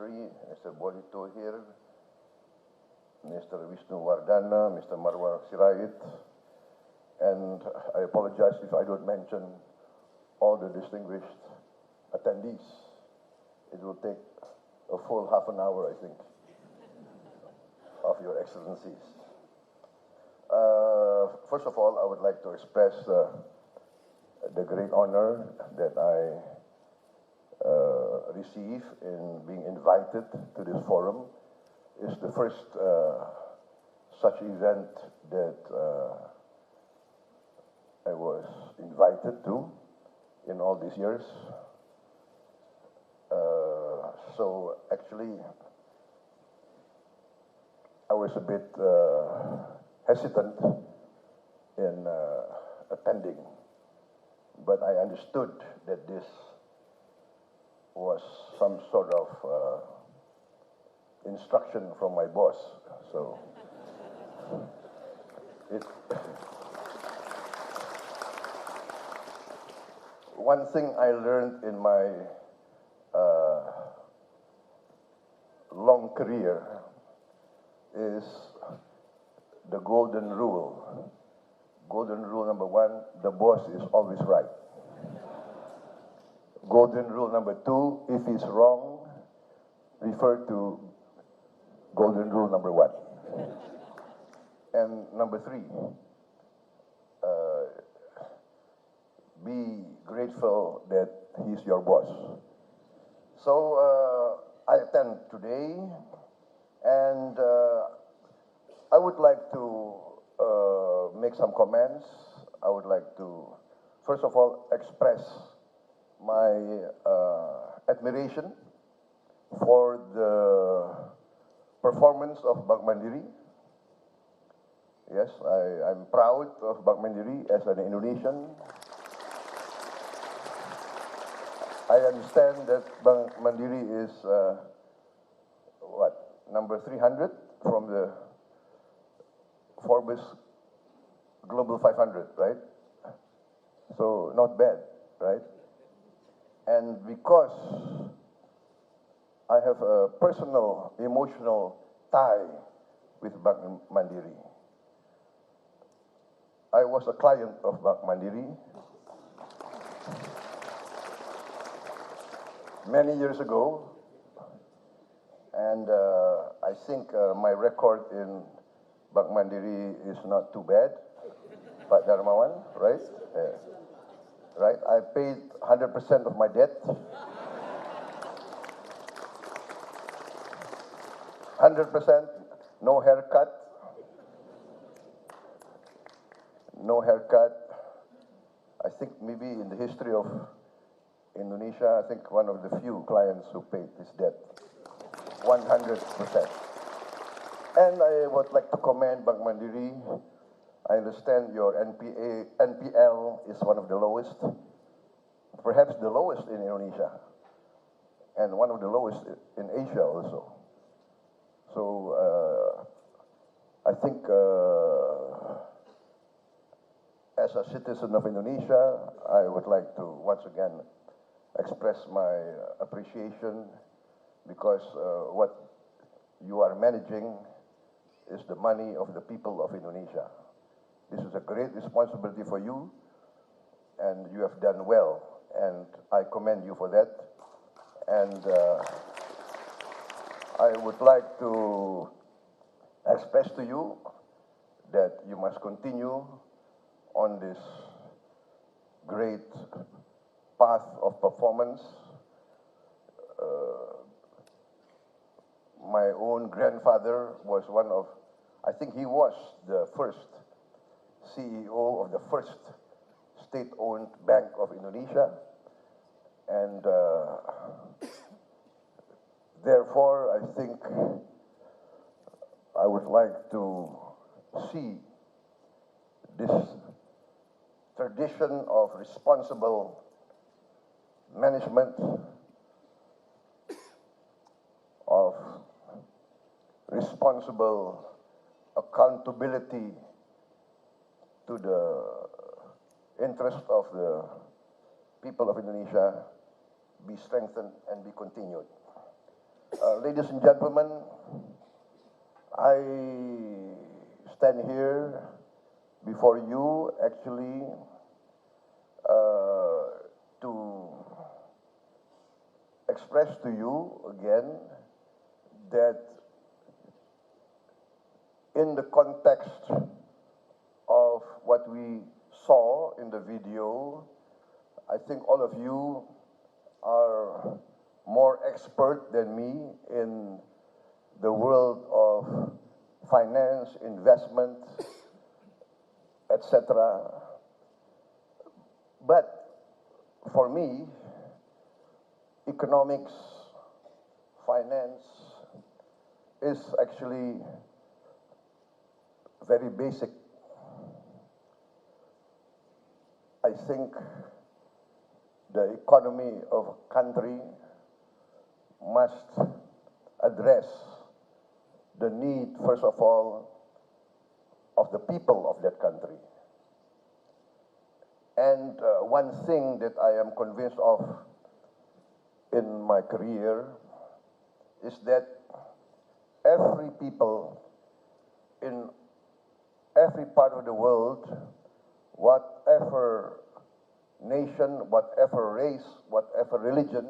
Secretary, Mr. Bonito here, Mr. Vishnu Wardana, Mr. Marwar Sirait, and I apologize if I don't mention all the distinguished attendees. It will take a full half an hour, I think, of your excellencies. First of all, I would like to express the great honor that I receive in being invited to this forum. It's the first such event that I was invited to in all these years. So actually, I was a bit hesitant in attending, but I understood that this was some sort of instruction from my boss. So one thing I learned in my long career is the golden rule. Golden rule number one, the boss is always right. Golden rule number two, if he's wrong, refer to golden rule number one. And number three, be grateful that he's your boss. So I attend today, and I would like to make some comments. I would like to, first of all, express my admiration for the performance of Bank Mandiri. Yes, I'm proud of Bank Mandiri as an Indonesian. I understand that Bank Mandiri is, number 300 from the Forbes Global 500, right? So not bad, right? And because I have a personal, emotional tie with Bank Mandiri. I was a client of Bank Mandiri many years ago, and I think my record in Bank Mandiri is not too bad. Pak Darmawan, right? Right, I paid 100% of my debt. 100%, no haircut. No haircut. I think maybe in the history of Indonesia, I think one of the few clients who paid his debt. 100%. And I would like to commend Bank Mandiri. I understand your NPL is one of the lowest, perhaps the lowest in Indonesia, and one of the lowest in Asia also. So I think as a citizen of Indonesia, I would like to once again express my appreciation, because what you are managing is the money of the people of Indonesia. This is a great responsibility for you, and you have done well, and I commend you for that. And I would like to express to you that you must continue on this great path of performance. My own grandfather was one of, I think he was the first CEO of the first state-owned Bank of Indonesia, and therefore I think I would like to see this tradition of responsible management, of responsible accountability to the interest of the people of Indonesia be strengthened and be continued. Ladies and gentlemen, I stand here before you actually to express to you again that in the context of what we saw in the video, I think all of you are more expert than me in the world of finance, investment, etc. But for me, economics, finance is actually very basic. I think the economy of a country must address the need, first of all, of the people of that country. And one thing that I am convinced of in my career is that every people in every part of the world, whatever nation, whatever race, whatever religion,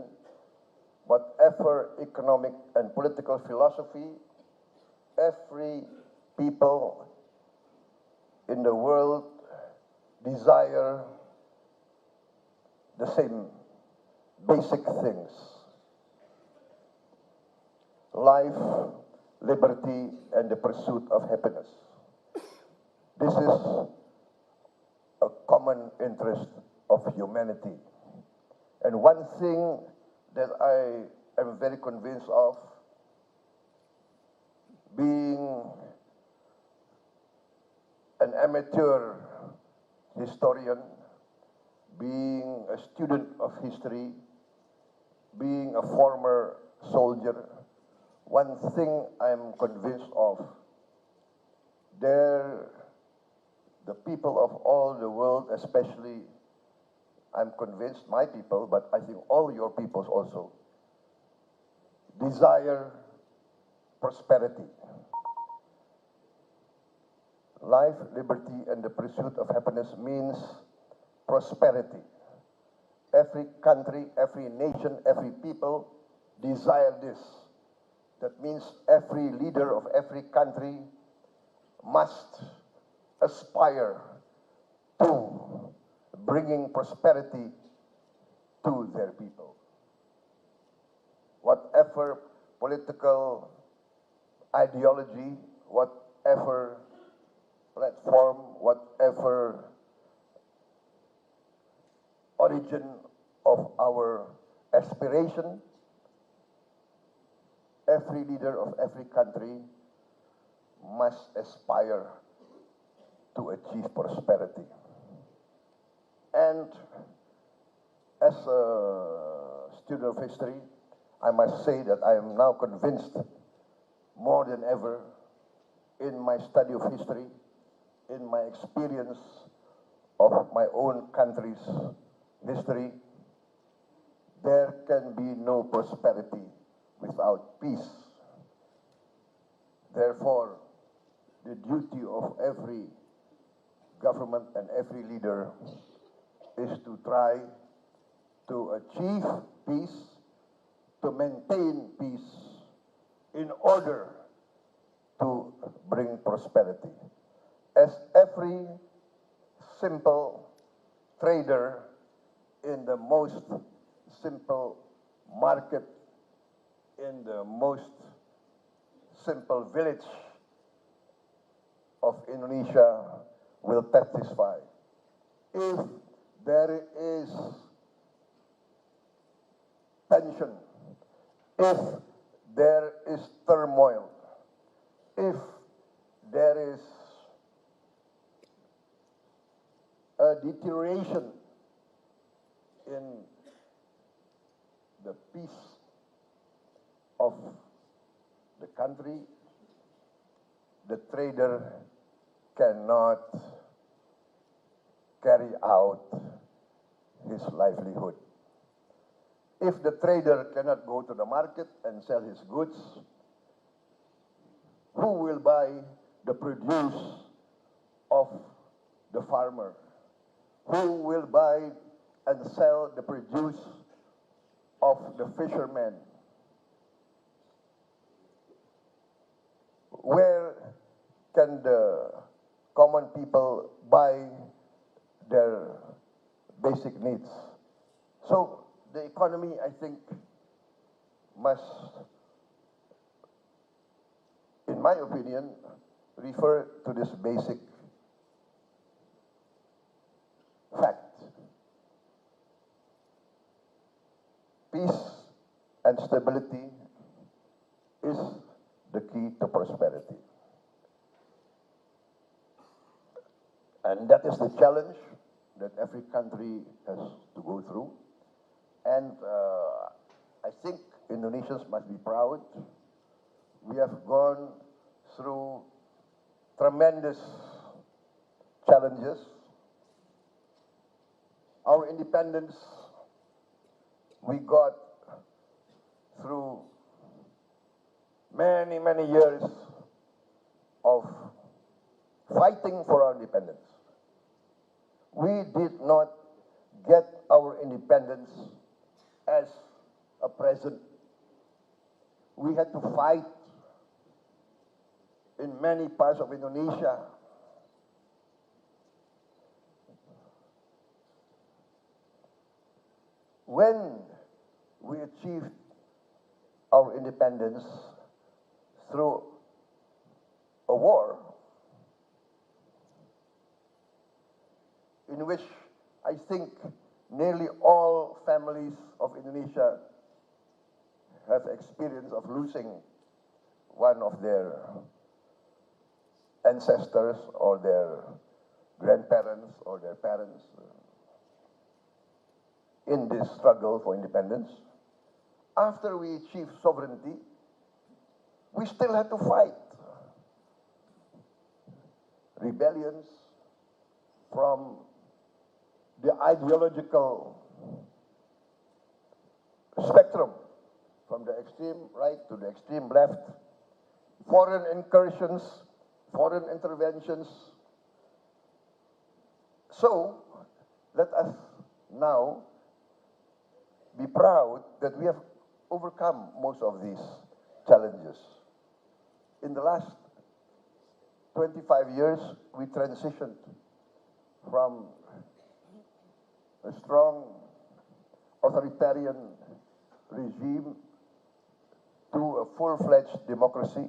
whatever economic and political philosophy, every people in the world desire the same basic things: life, liberty, and the pursuit of happiness. This is a common interest of humanity. And one thing that I am very convinced of, being an amateur historian, being a student of history, being a former soldier, one thing I'm convinced of, the people of all the world, especially, I'm convinced, my people, but I think all your peoples also, desire prosperity. Life, liberty, and the pursuit of happiness means prosperity. Every country, every nation, every people desire this. That means every leader of every country must aspire to bringing prosperity to their people. Whatever political ideology, whatever platform, whatever origin of our aspiration, every leader of every country must aspire to achieve prosperity. And as a student of history, I must say that I am now convinced more than ever in my study of history, in my experience of my own country's history, there can be no prosperity without peace. Therefore, the duty of every government and every leader is to try to achieve peace, to maintain peace, in order to bring prosperity. As every simple trader in the most simple market, in the most simple village of Indonesia will testify. If there is tension, if there is turmoil, if there is a deterioration in the peace of the country, the trader cannot carry out his livelihood. If the trader cannot go to the market and sell his goods, who will buy the produce of the farmer? Who will buy and sell the produce of the fisherman? Where can the common people buy their basic needs? So the economy, I think, must, in my opinion, refer to this basic fact. Peace and stability is the key to prosperity. And that is the challenge that every country has to go through. And I think Indonesians must be proud. We have gone through tremendous challenges. Our independence, we got through many, many years of fighting for our independence. We did not get our independence as a present. We had to fight in many parts of Indonesia. When we achieved our independence through a war in which I think nearly all families of Indonesia have experience of losing one of their ancestors or their grandparents or their parents in this struggle for independence. After we achieved sovereignty, we still had to fight rebellions from the ideological spectrum, from the extreme right to the extreme left, foreign incursions, foreign interventions. So, let us now be proud that we have overcome most of these challenges. In the last 25 years, we transitioned from a strong authoritarian regime to a full-fledged democracy.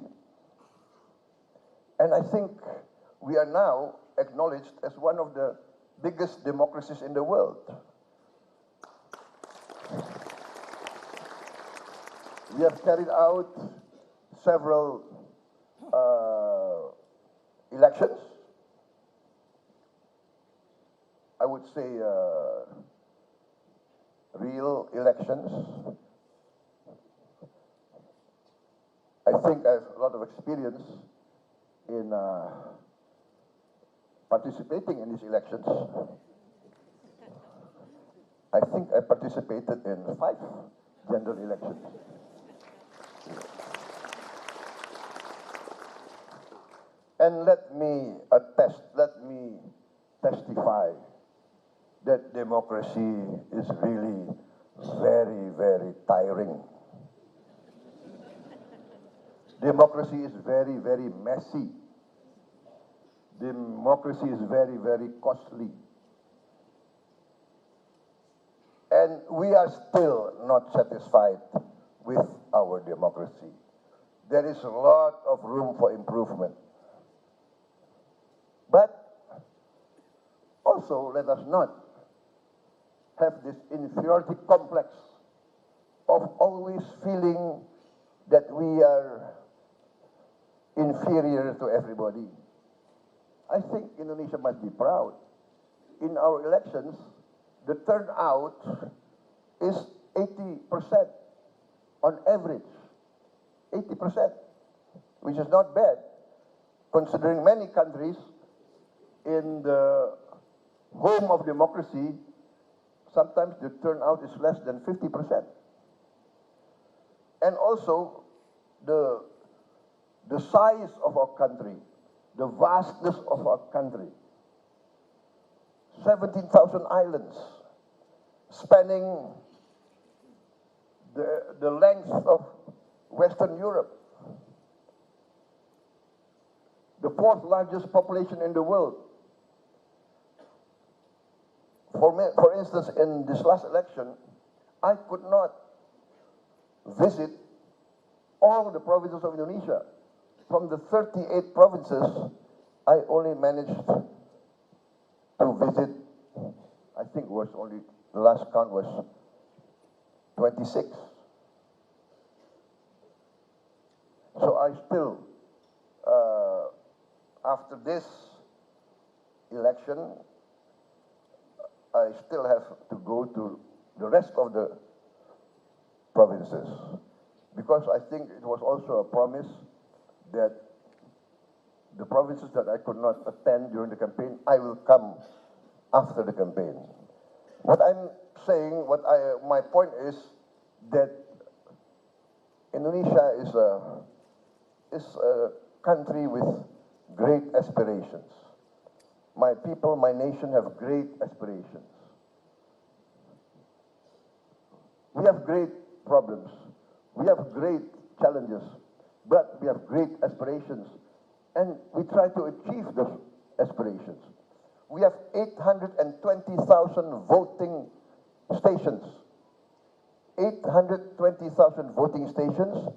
And I think we are now acknowledged as one of the biggest democracies in the world. We have carried out several elections. I would say real elections. I think I have a lot of experience in participating in these elections. I think I participated in 5 general elections. And let me testify that democracy is really very, very tiring. Democracy is very, very messy. Democracy is very, very costly. And we are still not satisfied with our democracy. There is a lot of room for improvement. But also, let us not have this inferiority complex of always feeling that we are inferior to everybody. I think Indonesia must be proud. In our elections, the turnout is 80% on average. 80%, which is not bad, considering many countries in the home of democracy, sometimes the turnout is less than 50%. and also the size of our country, the vastness of our country. 17,000 islands, spanning the length of Western Europe, the fourth largest population in the world. For instance, in this last election, I could not visit all the provinces of Indonesia. From the 38 provinces, I only managed to visit, I think was only, the last count was 26. So I still, after this election, I still have to go to the rest of the provinces, because I think it was also a promise that the provinces that I could not attend during the campaign, I will come after the campaign. What I'm saying, my point is that Indonesia is a country with great aspirations. My people, my nation have great aspirations. We have great problems. We have great challenges, but we have great aspirations, and we try to achieve those aspirations. We have 820,000 voting stations. 820,000 voting stations,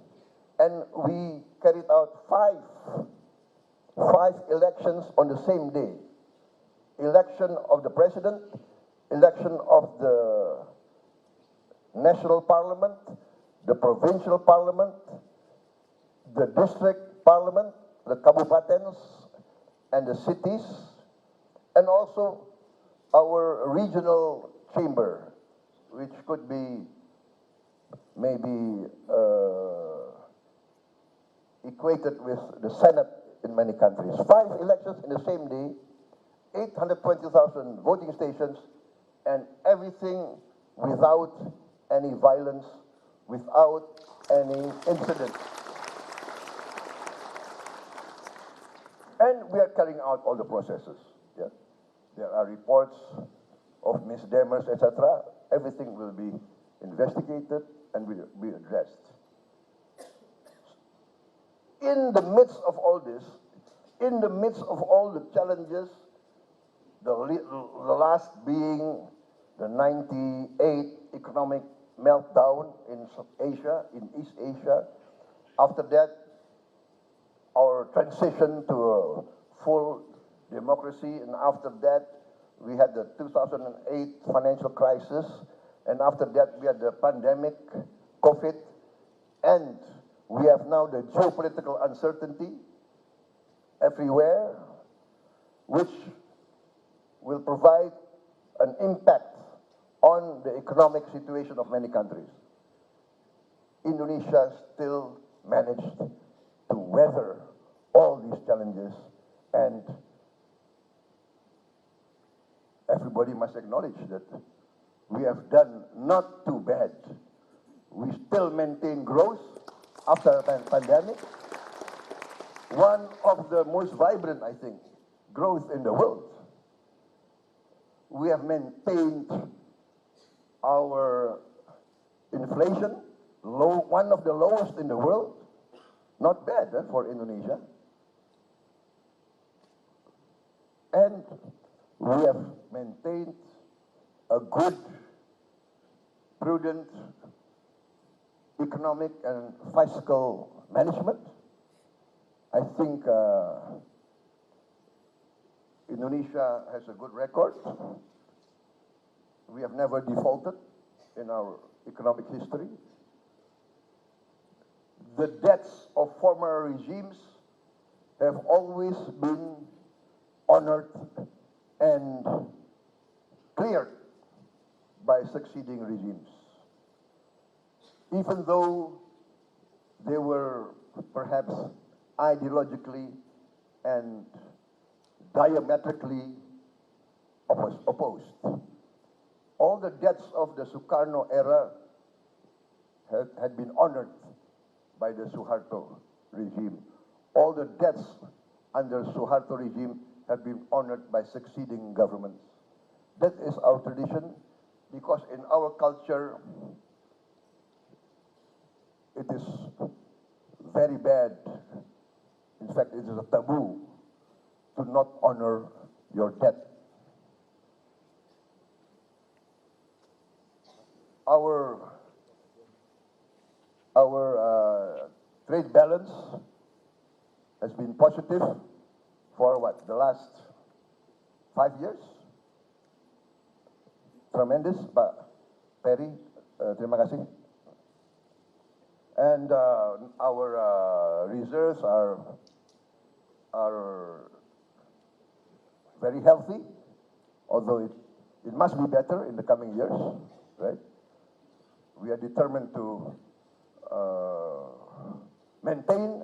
and we carried out five elections on the same day. Election of the president, election of the national parliament, the provincial parliament, the district parliament, the kabupatens, and the cities, and also our regional chamber, which could be maybe equated with the Senate in many countries. 5 elections in the same day, 820,000 voting stations, and everything without any violence, without any incident. And we are carrying out all the processes. Yeah? There are reports of misdemeanors, etc. Everything will be investigated and will be addressed. In the midst of all this, in the midst of all the challenges, the last being the 98 economic meltdown in Asia, in East Asia. After that, our transition to a full democracy, and after that, we had the 2008 financial crisis, and after that, we had the pandemic, COVID, and we have now the geopolitical uncertainty everywhere, which will provide an impact on the economic situation of many countries. Indonesia still managed to weather all these challenges, and everybody must acknowledge that we have done not too bad. We still maintain growth after a pandemic. One of the most vibrant, I think, growth in the world. We have maintained our inflation, one of the lowest in the world. Not bad for Indonesia. And we have maintained a good, prudent economic and fiscal management. I think Indonesia has a good record. We have never defaulted in our economic history. The debts of former regimes have always been honored and cleared by succeeding regimes. Even though they were perhaps ideologically and diametrically opposed. All the debts of the Sukarno era had been honored by the Suharto regime. All the debts under Suharto regime have been honored by succeeding governments. That is our tradition, because in our culture, it is very bad. In fact, it is a taboo to not honor your debt. Our trade balance has been positive for what, the last 5 years? Tremendous, Pak Perry, terima kasih. And our reserves are very healthy, although it must be better in the coming years, right? We are determined to maintain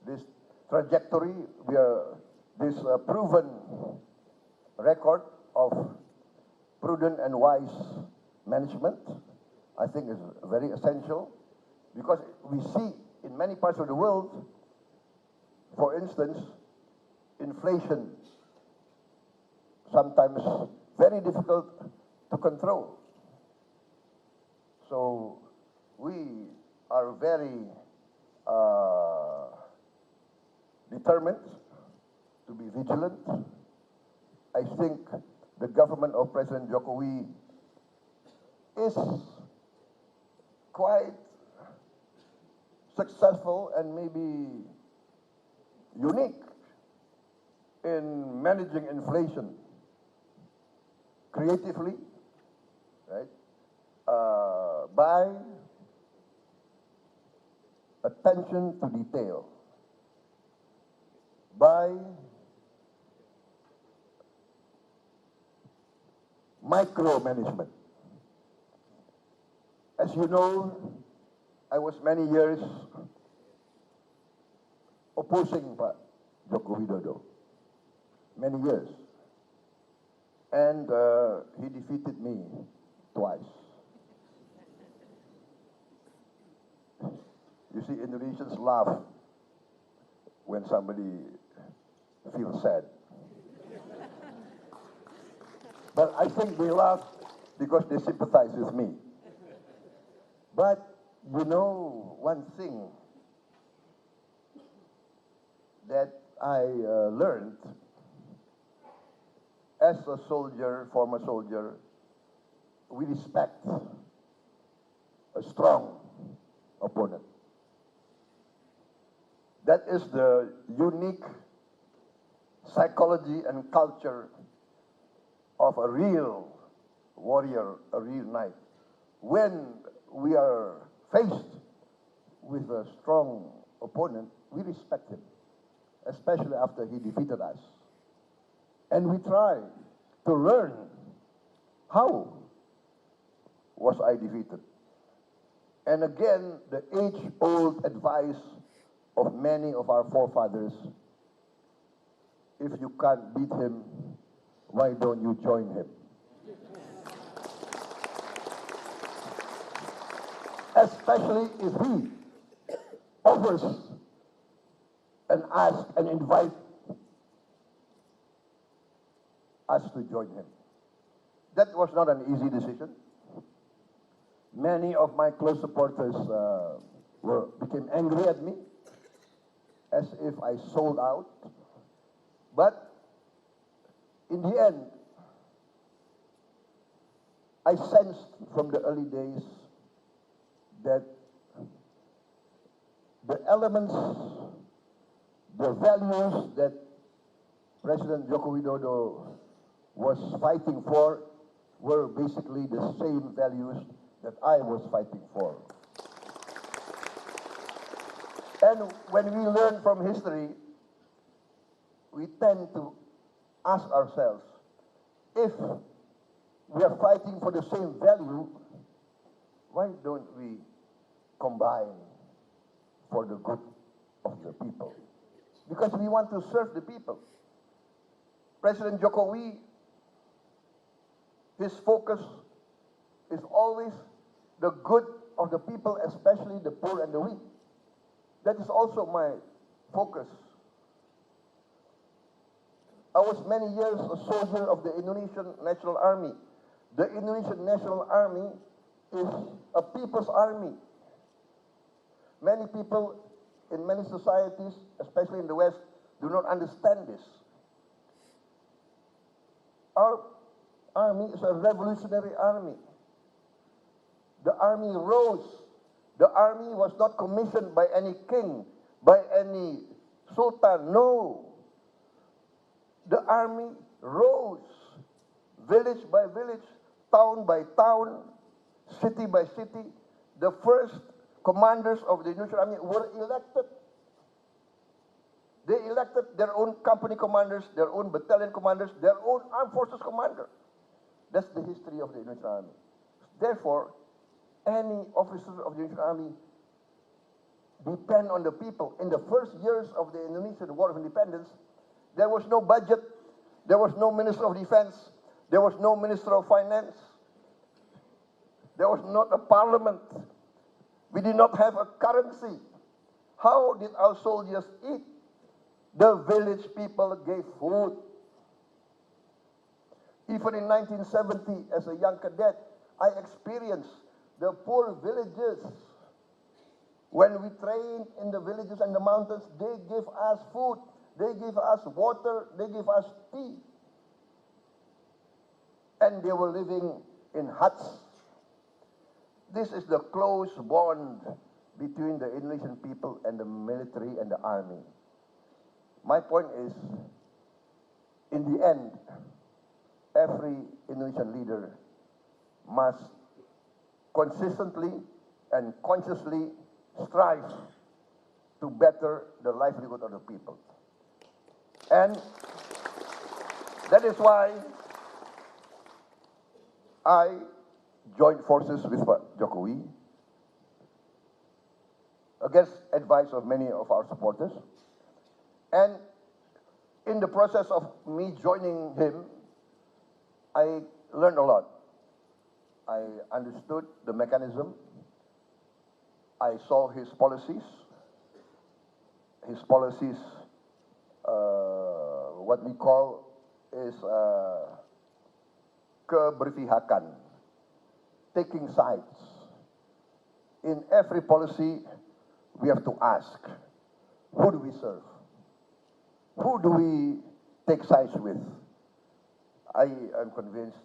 this trajectory. This proven record of prudent and wise management, I think, is very essential, because we see in many parts of the world, for instance, inflation sometimes very difficult to control. So we are very determined to be vigilant. I think the government of President Jokowi is quite successful and maybe unique in managing inflation creatively, right? By attention to detail, by micromanagement. As you know, I was many years opposing Pak Joko Widodo, many years, and he defeated me twice. You see, Indonesians laugh when somebody feels sad. But I think they laugh because they sympathize with me. But you know one thing that I learned as a soldier, former soldier, we respect a strong opponent. That is the unique psychology and culture of a real warrior, a real knight. When we are faced with a strong opponent, we respect him, especially after he defeated us. And we try to learn, how was I defeated? And again, the age-old advice of many of our forefathers: if you can't beat him, why don't you join him? Especially if he offers and asks and invites us to join him. That was not an easy decision. Many of my close supporters became angry at me, as if I sold out. But in the end, I sensed from the early days that the elements, the values that President Joko Widodo was fighting for were basically the same values that I was fighting for. And when we learn from history, we tend to ask ourselves, if we are fighting for the same value, why don't we combine for the good of the people? Because we want to serve the people. President Jokowi, his focus is always the good of the people, especially the poor and the weak. That is also my focus. I was many years a soldier of the Indonesian National Army. The Indonesian National Army is a people's army. Many people in many societies, especially in the West, do not understand this. Our army is a revolutionary army. The army rose. The army was not commissioned by any king, by any sultan, no. The army rose, village by village, town by town, city by city. The first commanders of the Indonesian army were elected. They elected their own company commanders, their own battalion commanders, their own armed forces commander. That's the history of the Indonesian army. Therefore, any officer of the Indonesian army depend on the people. In the first years of the Indonesian War of Independence, there was no budget, there was no Minister of Defense, there was no Minister of Finance, there was not a parliament. We did not have a currency. How did our soldiers eat? The village people gave food. Even in 1970, as a young cadet, I experienced the poor villages. When we trained in the villages and the mountains, they gave us food, they gave us water, they gave us tea. And they were living in huts. This is the close bond between the Indonesian people and the military and the army. My point is, in the end, every Indonesian leader must consistently and consciously strive to better the livelihood of the people. And that is why I joined forces with Jokowi against advice of many of our supporters. And in the process of me joining him, I learned a lot. I understood the mechanism. I saw his policies. His policies, what we call is keberpihakan, taking sides. In every policy, we have to ask, who do we serve? Who do we take sides with? I am convinced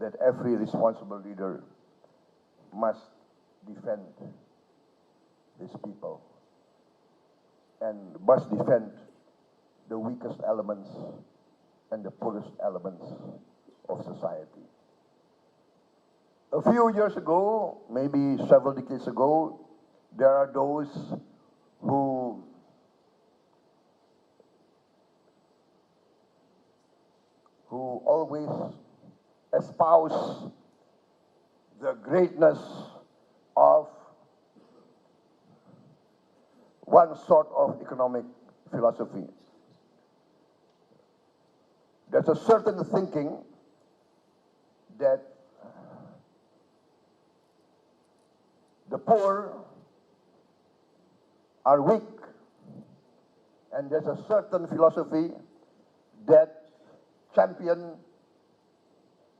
that every responsible leader must defend his people and must defend the weakest elements and the poorest elements of society. A few years ago, maybe several decades ago, there are those who always espouse the greatness of one sort of economic philosophy. There's a certain thinking that the poor are weak, and there's a certain philosophy that champion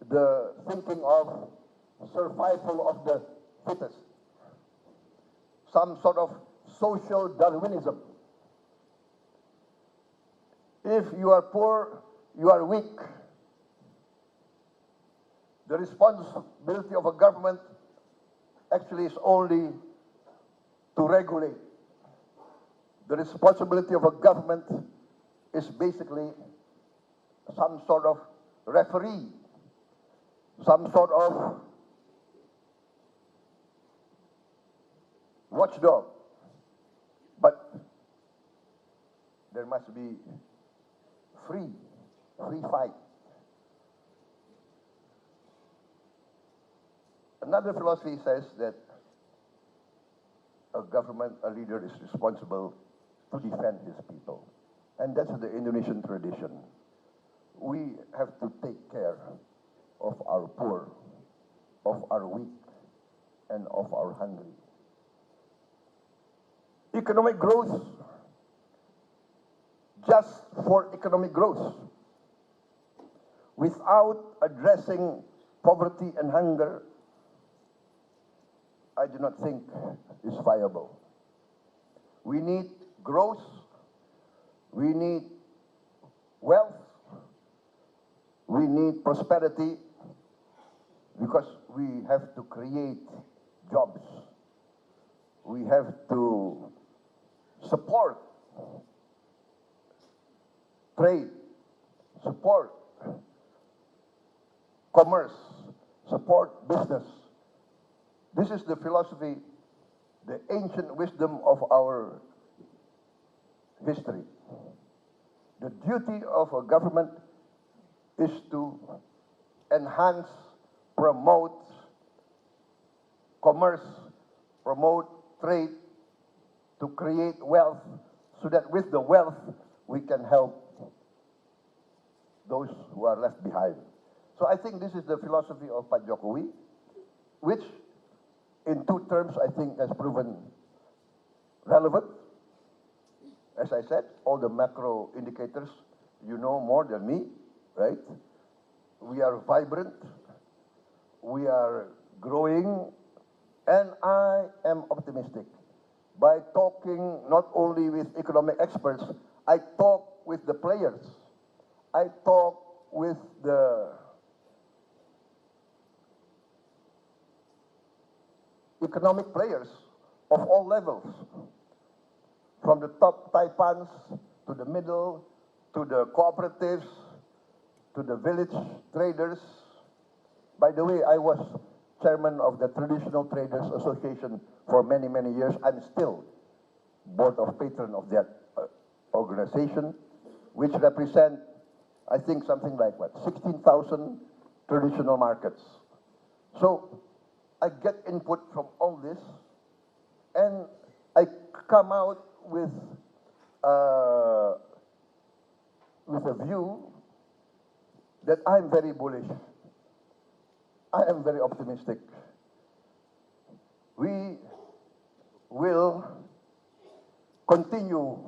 the thinking of survival of the fittest, some sort of social Darwinism. If you are poor, you are weak. The responsibility of a government actually is only to regulate. The responsibility of a government is basically some sort of referee, some sort of watchdog. But there must be free fight. Another philosophy says that a government, a leader is responsible to defend his people. And that's the Indonesian tradition. We have to take care of our poor, of our weak, and of our hungry. economic growth just for economic growth without addressing poverty and hunger, I do not think is viable. We need growth, we need wealth, we need prosperity, because we have to create jobs. We have to support trade, support commerce, support business. This is the philosophy, the ancient wisdom of our history. The duty of a government is to enhance, promote commerce, promote trade, to create wealth, so that with the wealth we can help those who are left behind. So I think this is the philosophy of Pak Jokowi, which in 2 terms I think has proven relevant. As I said, all the macro indicators, you know more than me, right? We are vibrant, we are growing, and I am optimistic. By talking not only with economic experts, I talk with the players. I talk with the economic players of all levels, from the top taipans to the middle, to the cooperatives, to the village traders. By the way, I was chairman of the Traditional Traders Association for many, many years. I'm still board of patron of that organization, which represent, I think, something like, 16,000 traditional markets. So I get input from all this, and I come out with a view that I'm very bullish. I am very optimistic. We will continue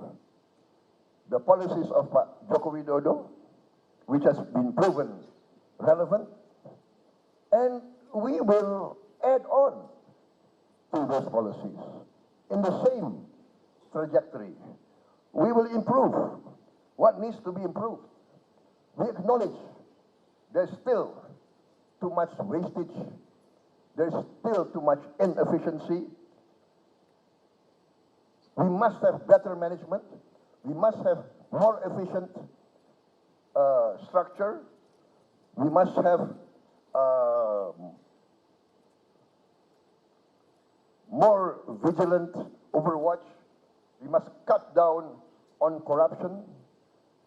the policies of Joko Widodo, which has been proven relevant, and we will add on to those policies in the same trajectory. We will improve what needs to be improved. We acknowledge there's still too much wastage, there's still too much inefficiency. We must have better management, we must have more efficient structure, we must have more vigilant overwatch, we must cut down on corruption,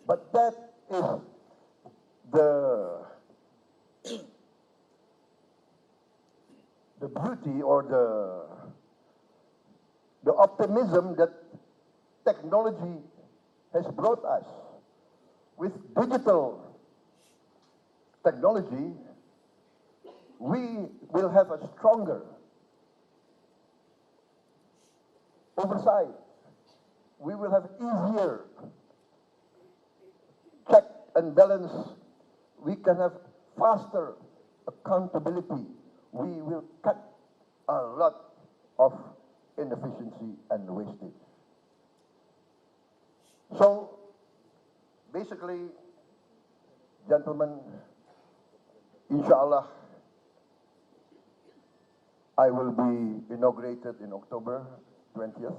but that is the beauty or the optimism that technology has brought us. With digital technology, we will have a stronger oversight. We will have easier check and balance. We can have faster accountability. We will cut a lot of inefficiency and wastage. So, basically, gentlemen, inshallah, I will be inaugurated in October 20th.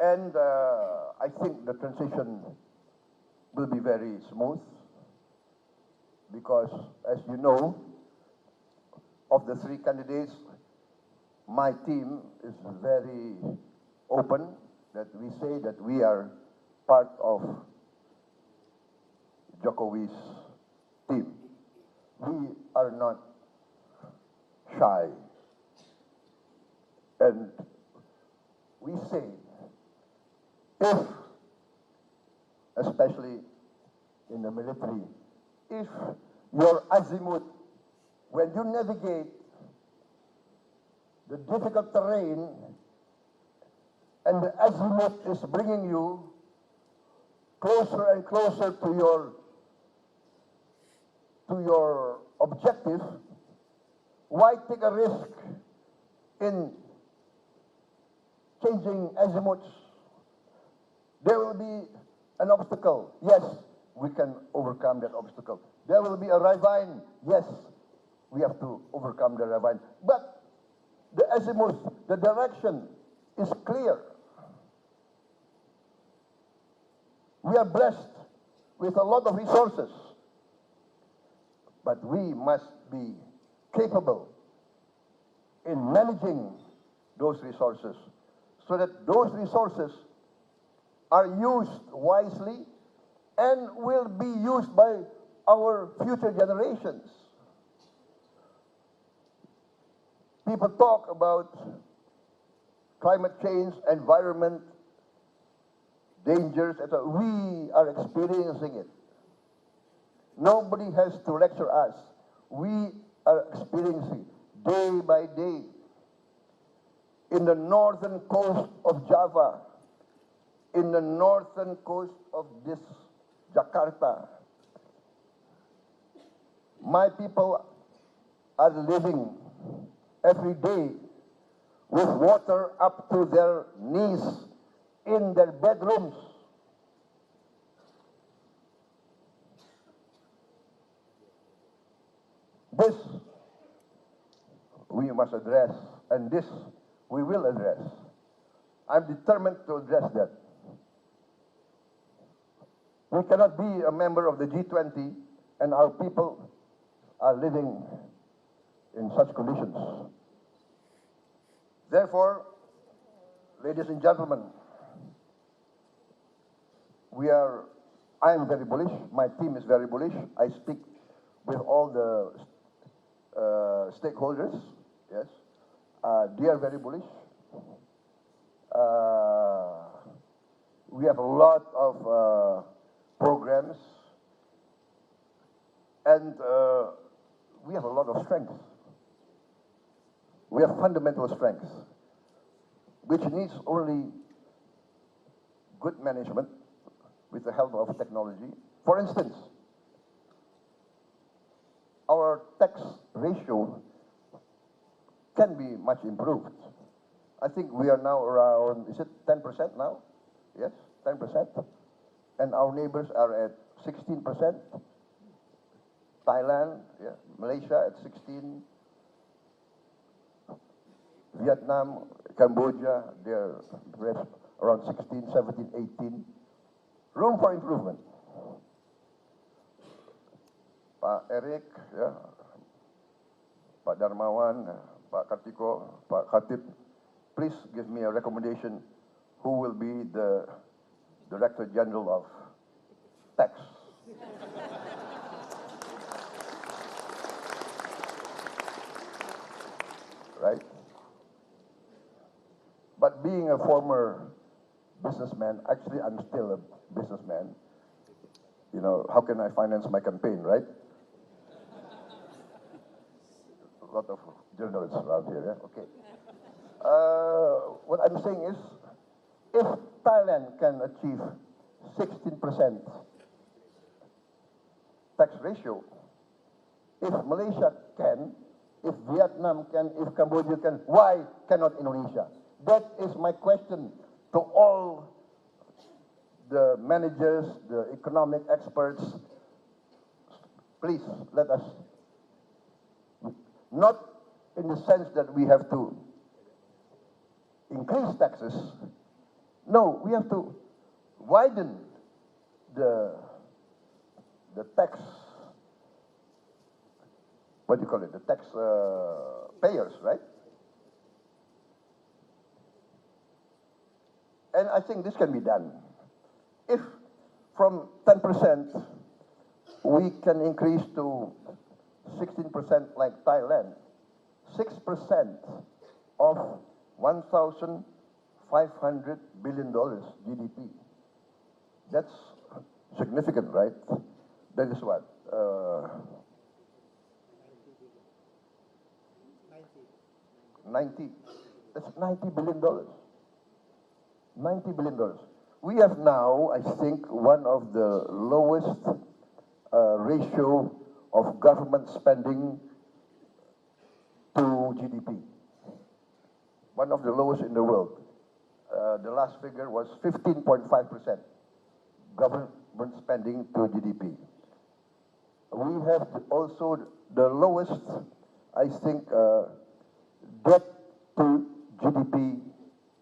And I think the transition will be very smooth because, as you know, of the 3 candidates, my team is very open that we say that we are part of Jokowi's team. We are not shy. And we say, if, especially in the military, if your azimuth when you navigate the difficult terrain and the azimuth is bringing you closer and closer to your objective, why take a risk in changing azimuths? There will be an obstacle. Yes, we can overcome that obstacle. There will be a ravine. Yes, we have to overcome the ravine. But the azimuth, the direction is clear. We are blessed with a lot of resources, but we must be capable in managing those resources so that those resources are used wisely and will be used by our future generations. People talk about climate change, environment, dangers, etc. We are experiencing it. Nobody has to lecture us. We are experiencing day by day. In the northern coast of Java, in the northern coast of this Jakarta, my people are living every day with water up to their knees in their bedrooms. This we must address, and this we will address. I'm determined to address that. We cannot be a member of the G20 and our people are living in such conditions. Therefore, ladies and gentlemen, I am very bullish, my team is very bullish. I speak with all the stakeholders, yes. They are very bullish. We have a lot of programs, and we have a lot of strengths. We have fundamental strengths, which needs only good management with the help of technology. For instance, our tax ratio can be much improved. I think we are now around, is it 10% now? Yes, 10%. And our neighbors are at 16%. Thailand, yeah, Malaysia at 16%. Vietnam, Cambodia, they're around 16, 17, 18. Room for improvement. Pak Erick, ya, Pak Darmawan, Pak Kartiko, Pak Khatib, please give me a recommendation who will be the Director General of Tax. Right? But being a former businessman, actually I'm still a businessman. You know, how can I finance my campaign, right? A lot of journalists around here, yeah? Okay. What I'm saying is, if Thailand can achieve 16% tax ratio, if Malaysia can, if Vietnam can, if Cambodia can, why cannot Indonesia? That is my question to all the managers, the economic experts. Please let us, not in the sense that we have to increase taxes. No, we have to widen the tax, what do you call it, the tax payers, right? And I think this can be done. If from 10% we can increase to 16% like Thailand, 6% of $1,500 billion GDP. That's significant, right? That is what? 90. That's $90 billion. $90 billion. We have now, I think, one of the lowest ratio of government spending to GDP. One of the lowest in the world. The last figure was 15.5% government spending to GDP. We have also the lowest, I think, debt to GDP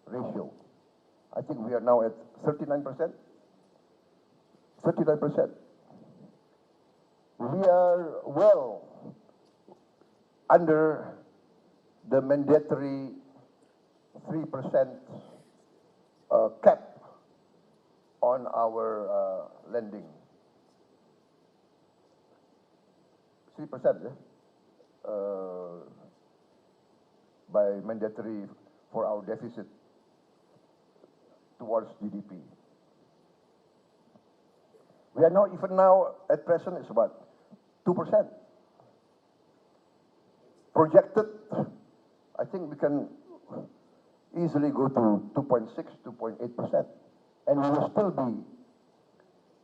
ratio. I think we are now at 39%. 39%. We are well under the mandatory 3% cap on our lending. 3%, by mandatory for our deficit towards GDP. We are now, even now, at present, it's about 2%. Projected, I think we can easily go to 2.6, 2.8%. And we will still be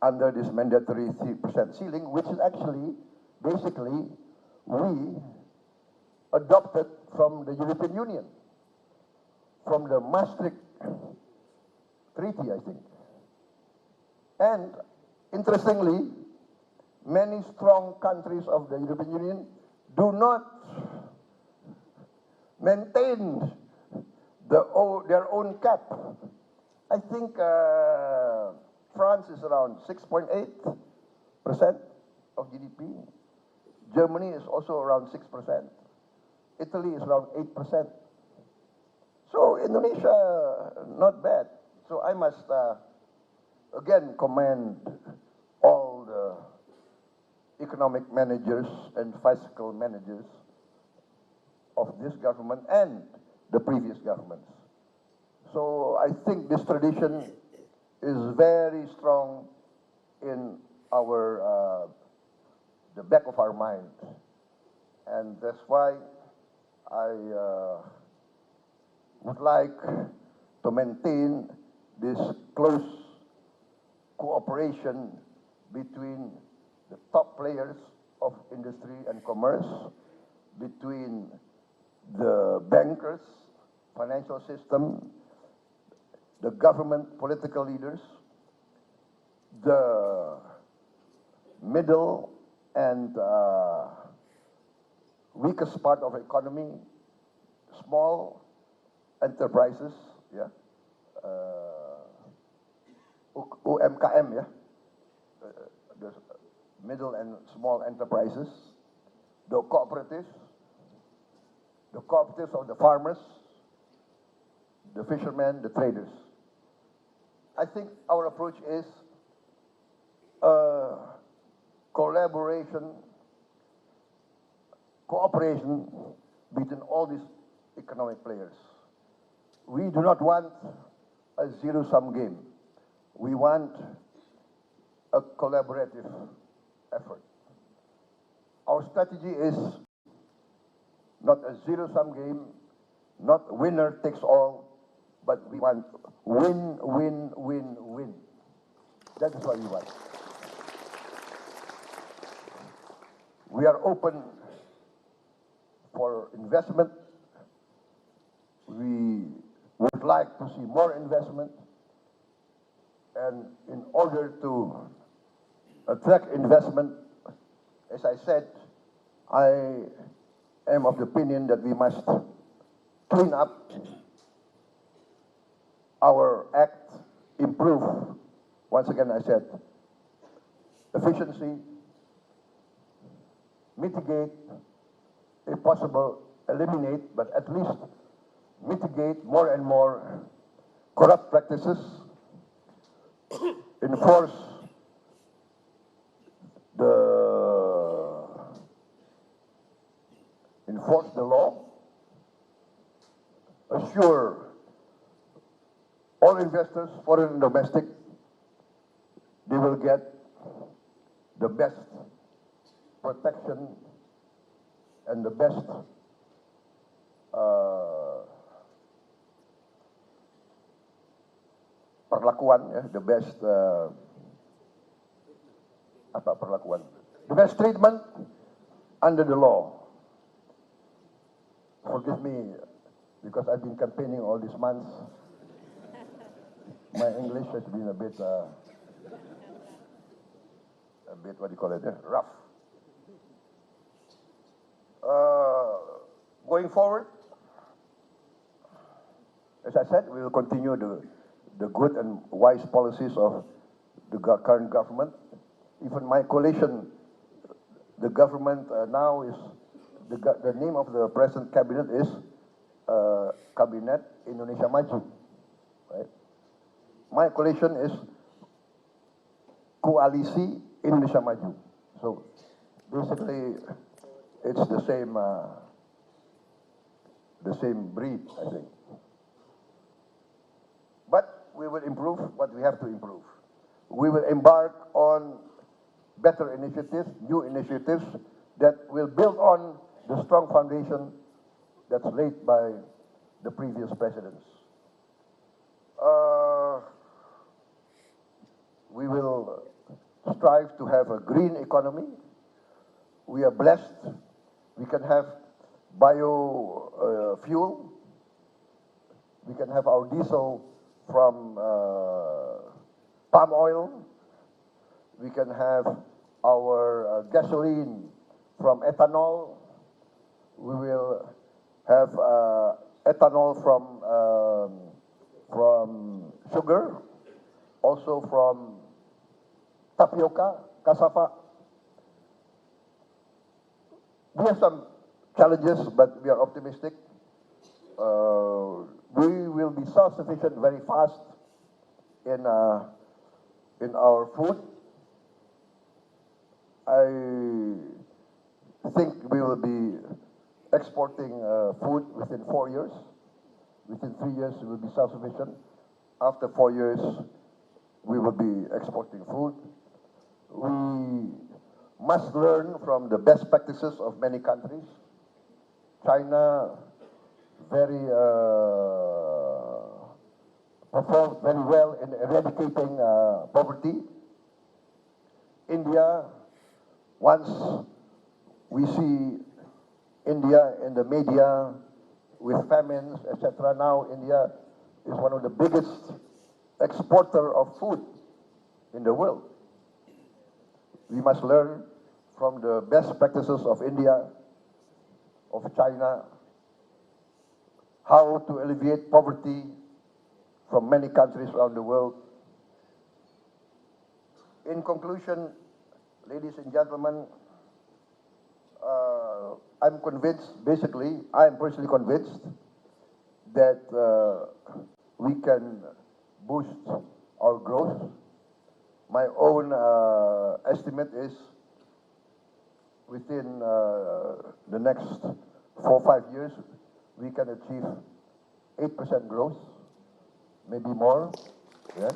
under this mandatory 3% ceiling, which is actually, basically, we adopted from the European Union, from the Maastricht Treaty, I think. And interestingly, many strong countries of the European Union do not maintain their own cap. I think France is around 6.8% of GDP. Germany is also around 6%. Italy is around 8%. So Indonesia, not bad. So I must again commend all the economic managers and fiscal managers of this government and the previous governments. So I think this tradition is very strong in our the back of our mind, and that's why I would like to maintain this close cooperation between the top players of industry and commerce, between the bankers, financial system, the government, political leaders, the middle and weakest part of the economy, small enterprises, yeah, UMKM, yeah, the middle and small enterprises, the cooperatives of the farmers, the fishermen, the traders. I think our approach is collaboration, cooperation between all these economic players. We do not want a zero-sum game. We want a collaborative effort. Our strategy is not a zero-sum game, not winner takes all, but we want win, win, win, win. That is what we want. We are open for investment. We would like to see more investment. And in order to attract investment, as I said, I am of the opinion that we must clean up our act, improve, once again I said, efficiency, mitigate, if possible, eliminate, but at least mitigate more and more corrupt practices, enforce the law, assure all investors, foreign and domestic, they will get the best protection and the best perlakuan, ya, the best perlakuan, the best treatment under the law. Forgive me because I've been campaigning all these months. My English has been a bit what do you call it, rough. Going forward, as I said, we will continue the good and wise policies of the current government. Even my coalition, the government now is, the name of the present cabinet is Kabinet Indonesia Maju. Right? My coalition is Koalisi Indonesia Maju. So basically, it's the same breed, I think. But we will improve what we have to improve. We will embark on better initiatives, new initiatives that will build on the strong foundation that's laid by the previous presidents. We will strive to have a green economy. We are blessed. We can have biofuel. We can have our diesel from palm oil. We can have our gasoline from ethanol. We will have ethanol from sugar, also from tapioca, cassava. We have some challenges, but we are optimistic. We will be self-sufficient very fast in our food. I think we will be exporting food within 4 years. Within 3 years, we will be self-sufficient. After 4 years, we will be exporting food. We must learn from the best practices of many countries. China performed very well in eradicating poverty. India, once we see India in the media with famines, etc. Now India is one of the biggest exporter of food in the world. We must learn from the best practices of India, of China, how to alleviate poverty from many countries around the world. In conclusion, ladies and gentlemen, I'm convinced, basically, I'm personally convinced that we can boost our growth. My own estimate is within the next 4 or 5 years, we can achieve 8% growth, maybe more. Yeah.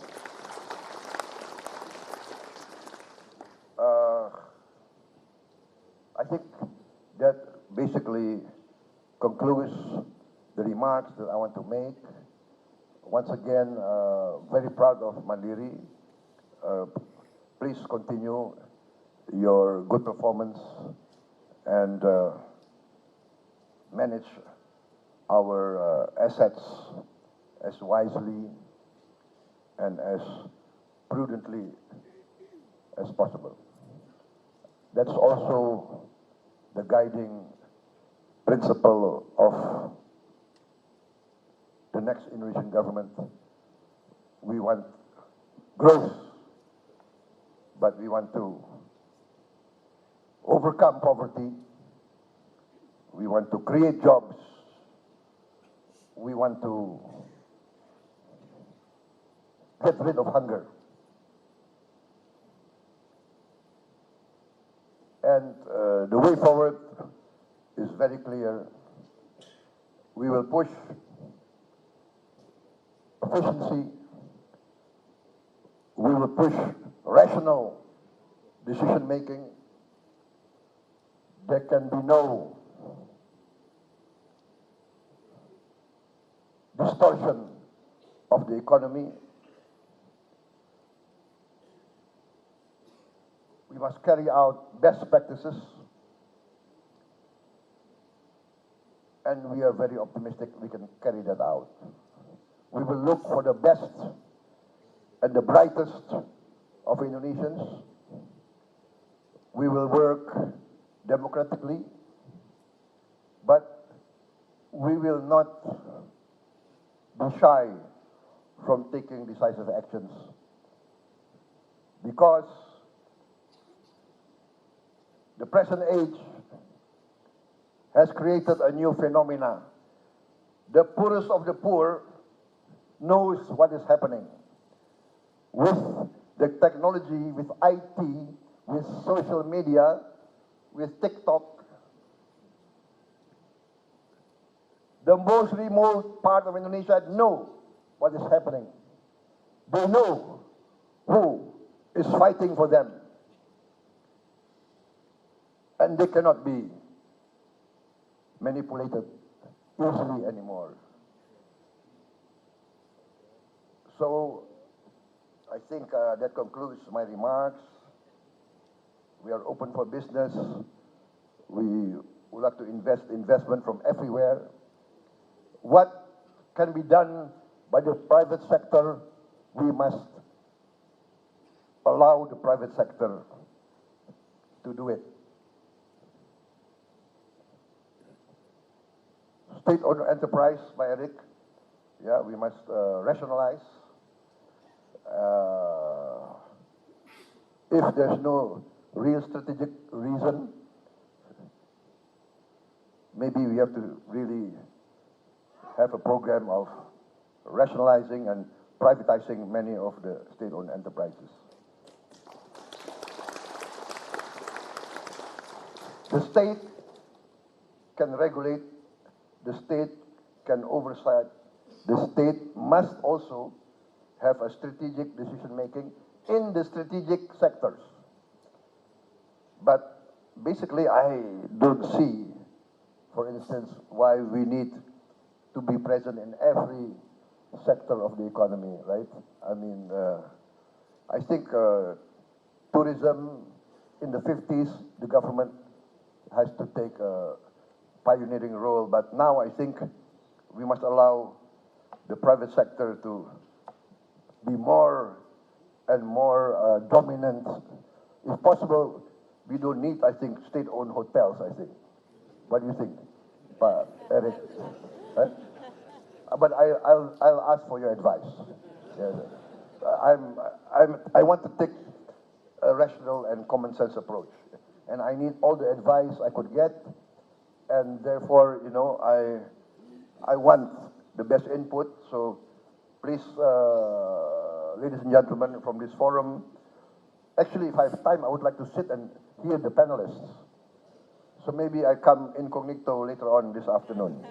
I think that basically concludes the remarks that I want to make. Once again, very proud of Mandiri. Please continue your good performance and manage our assets as wisely and as prudently as possible. That's also the guiding principle of the next Indonesian government. We want growth, but we want to overcome poverty. We want to create jobs. We want to get rid of hunger. And the way forward is very clear. We will push efficiency. We will push rational decision making. There can be no distortion of the economy. We must carry out best practices, and we are very optimistic we can carry that out. We will look for the best and the brightest of Indonesians. We will work democratically, but we will not be shy from taking decisive actions, because the present age has created a new phenomena. The poorest of the poor knows what is happening. With the technology, with IT, with social media, with TikTok, the most remote part of Indonesia know what is happening. They know who is fighting for them. And they cannot be manipulated easily anymore. So I think that concludes my remarks. We are open for business. We would like to investment from everywhere. What can be done by the private sector, we must allow the private sector to do it. State-owned enterprise by Eric, yeah, we must rationalize. If there's no real strategic reason, maybe we have to really have a program of rationalizing and privatizing many of the state-owned enterprises. The state can regulate, the state can oversight, the state must also have a strategic decision-making in the strategic sectors. But basically, I don't see, for instance, why we need to be present in every sector of the economy, right? I mean, I think tourism in the 50s, the government has to take a pioneering role, but now I think we must allow the private sector to be more and more dominant. If possible, we don't need, I think, state-owned hotels, I think. What do you think, Eric? Right? But I'll ask for your advice. Yeah. I want to take a rational and common sense approach, and I need all the advice I could get, and therefore, you know, I want the best input. So please, ladies and gentlemen from this forum, actually, if I have time, I would like to sit and hear the panelists. So maybe I come incognito later on this afternoon.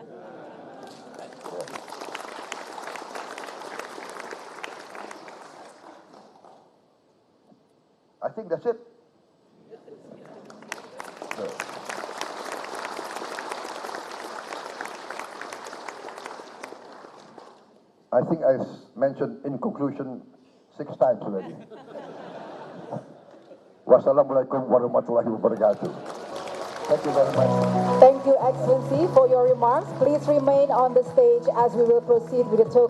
I think that's it. I think I've mentioned in conclusion 6 times already. Wassalamualaikum warahmatullahi wabarakatuh. Thank you very much. Thank you, Excellency, for your remarks. Please remain on the stage as we will proceed with the token.